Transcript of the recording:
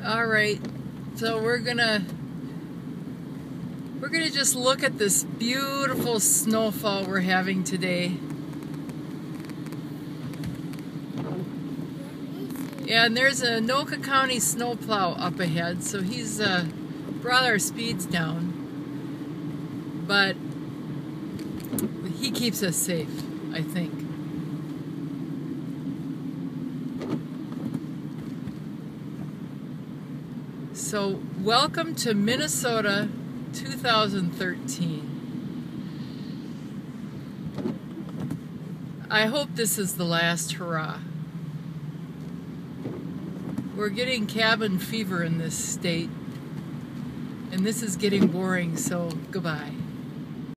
Alright, so we're gonna just look at this beautiful snowfall we're having today. Yeah, and there's a Anoka County snowplow up ahead, so he's brought our speeds down. But he keeps us safe, I think. So, welcome to Minnesota 2013. I hope this is the last hurrah. We're getting cabin fever in this state, and this is getting boring, so goodbye.